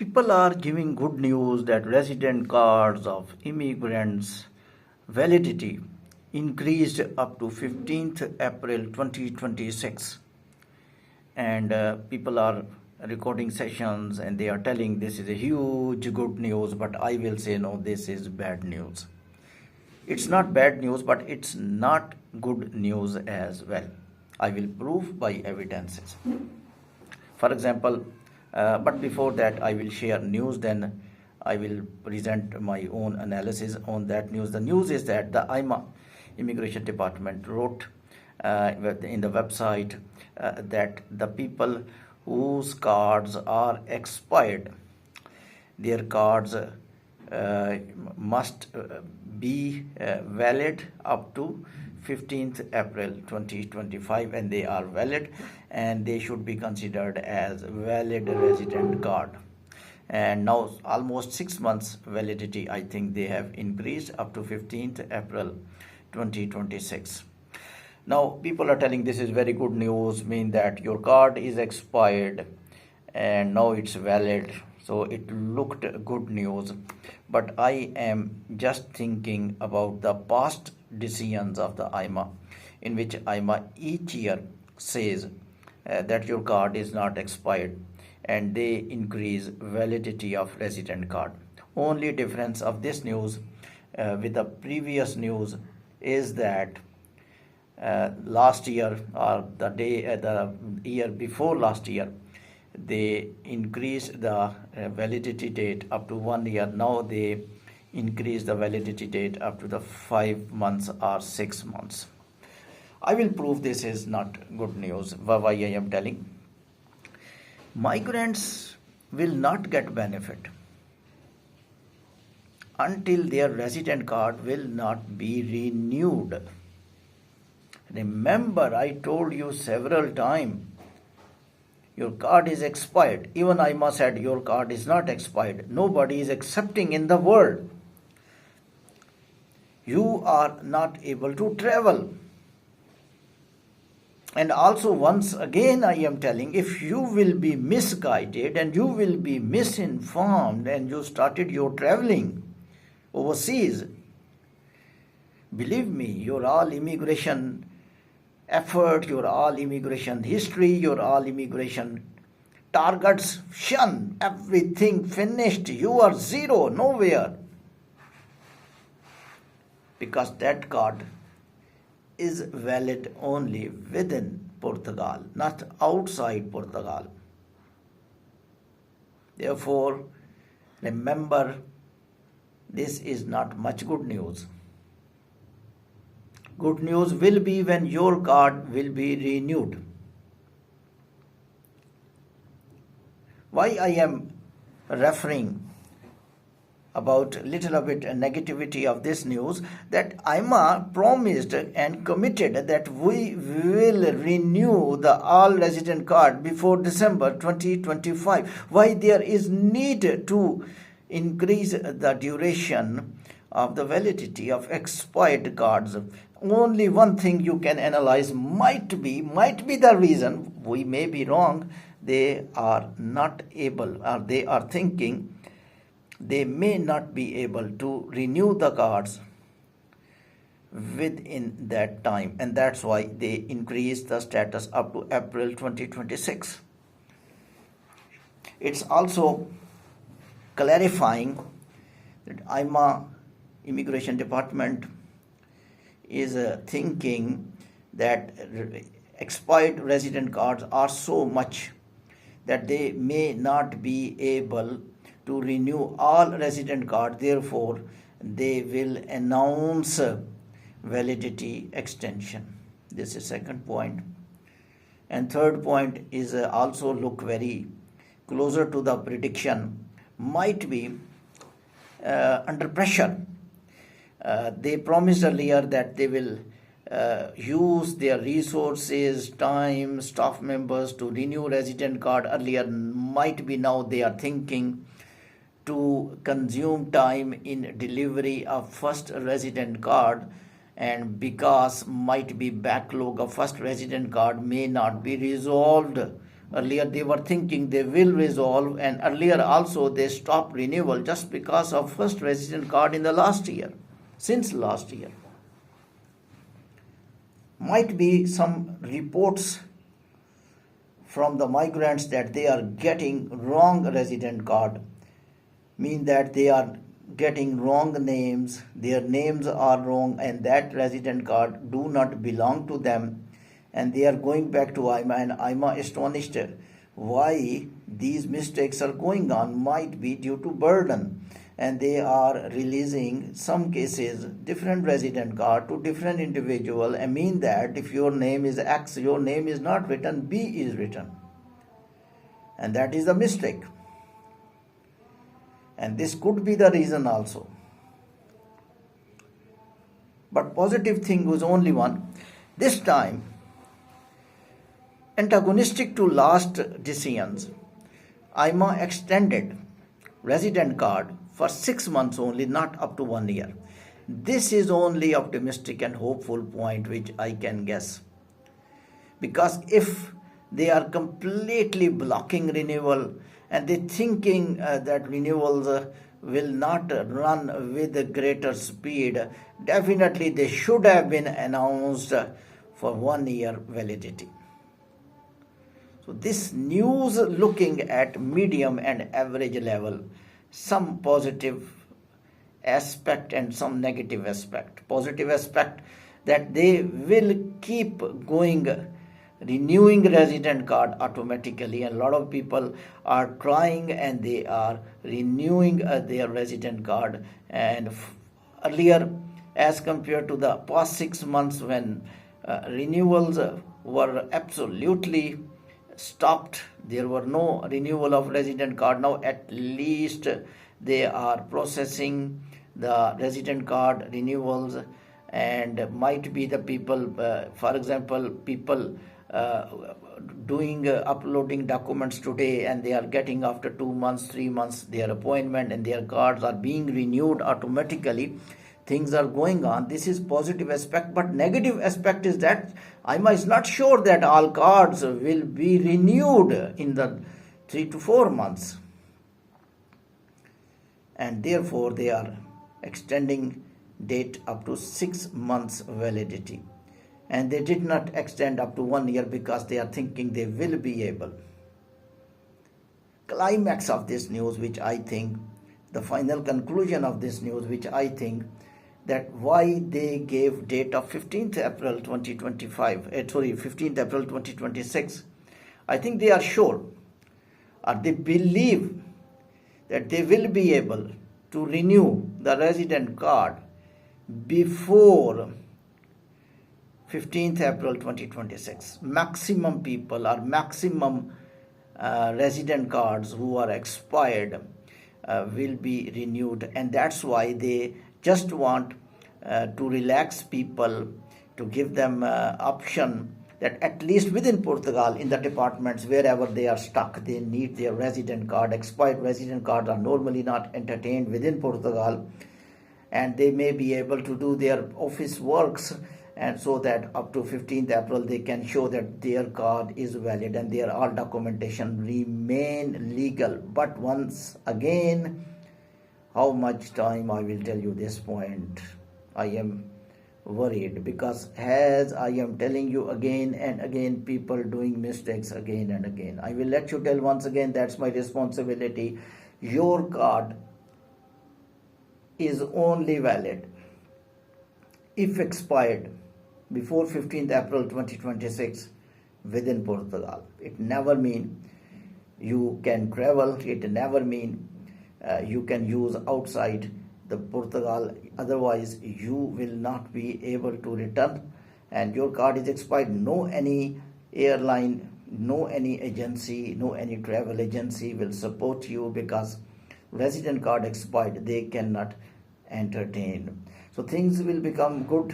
People are giving good news that resident cards of immigrants validity increased up to 15th April 2026, and people are recording sessions and they are telling this is a huge good news, but I will say no, this is bad news. It's not bad news, but it's not good news as well. I will prove by evidences. For example, but before that I will share news, then I will present my own analysis on that news. The news is that the AIMA Immigration Department wrote in the website that the people whose cards are expired, their cards must be valid up to 15th April 2025, and they are valid and they should be considered as valid resident card. And now almost 6 months validity, I think they have increased up to 15th April 2026. Now people are telling this is very good news, mean that your card is expired and now it's valid, so it looked good news. But I am just thinking about the past decisions of the AIMA, in which AIMA each year says that your card is not expired and they increase validity of resident card. Only difference of this news with the previous news is that last year, or the year before last year, they increased the validity date up to 1 year. Now they increase the validity date up to the 5 months or 6 months. I will prove this is not good news. Why I am telling? Migrants will not get benefit until their resident card will not be renewed. Remember, I told you several times, your card is expired. Even AIMA said your card is not expired. Nobody is accepting in the world. You are not able to travel. And also, once again I am telling, if you will be misguided and you will be misinformed and you started your traveling overseas, believe me, your all immigration effort, your all immigration history, your all immigration targets, shun, everything finished. You are zero, nowhere. Because that card is valid only within Portugal, not outside Portugal. Therefore, remember, this is not much good news. Good news will be when your card will be renewed. Why I am referring about little bit negativity of this news, that AIMA promised and committed that we will renew the all resident card before December 2025. Why there is need to increase the duration of the validity of expired cards? Only one thing you can analyze, might be the reason, we may be wrong, they are not able, or they are thinking they may not be able to renew the cards within that time, and that's why they increase the status up to April 2026. It's also clarifying that AIMA Immigration Department is thinking that expired resident cards are so much that they may not be able to renew all resident cards. Therefore, they will announce validity extension. This is second point. And third point is also look very closer to the prediction, might be under pressure. They promised earlier that they will use their resources, time, staff members to renew resident card earlier. Might be now they are thinking to consume time in delivery of first resident card, and because might be backlog of first resident card may not be resolved Earlier they were thinking they will resolve, and earlier also they stopped renewal just because of first resident card in the last year, since last year. Might be some reports from the migrants that they are getting wrong resident card, mean that they are getting wrong names, their names are wrong, and that resident card do not belong to them, and they are going back to AIMA, and AIMA astonished why these mistakes are going on. Might be due to burden, and they are releasing some cases different resident card to different individual, and mean that if your name is X, your name is not written, B is written, and that is a mistake. And this could be the reason also. But positive thing was only one. This time, antagonistic to last decisions, AIMA extended resident card for 6 months only, not up to 1 year. This is only optimistic and hopeful point which I can guess. Because if they are completely blocking renewal, and they thinking that renewals will not run with a greater speed, definitely they should have been announced for 1 year validity. So this news, looking at medium and average level, some positive aspect and some negative aspect. Positive aspect that they will keep going, renewing resident card automatically, and a lot of people are trying and they are renewing their resident card. And earlier, as compared to the past 6 months when renewals were absolutely stopped, there were no renewal of resident card. Now at least they are processing the resident card renewals, and might be the people, for example, people doing uploading documents today, and they are getting after 2 months, 3 months their appointment, and their cards are being renewed automatically. Things are going on. This is positive aspect. But negative aspect is that AIMA is not sure that all cards will be renewed in the 3 to 4 months, and therefore they are extending date up to 6 months validity. And they did not extend up to 1 year because they are thinking they will be able. Climax of this news, which I think, the final conclusion of this news, which I think that why they gave date of 15th April 2025, 15th April 2026. I think they are sure, or they believe that they will be able to renew the resident card before 15th April 2026. Maximum people or maximum resident cards who are expired will be renewed, and that's why they just want to relax people, to give them option that at least within Portugal, in the departments wherever they are stuck, they need their resident card. Expired resident cards are normally not entertained within Portugal, and they may be able to do their office works, and so that up to 15th April they can show that their card is valid and their all documentation remain legal. But once again, how much time I will tell you this point, I am worried, because as I am telling you again and again, people doing mistakes again and again. I will let you tell once again, that's my responsibility. Your card is only valid if expired before 15th April 2026 within Portugal. It never mean you can travel, it never mean you can use outside the Portugal, otherwise you will not be able to return, and your card is expired. No any airline, no any agency, no any travel agency will support you, because resident card expired, they cannot entertain. So things will become good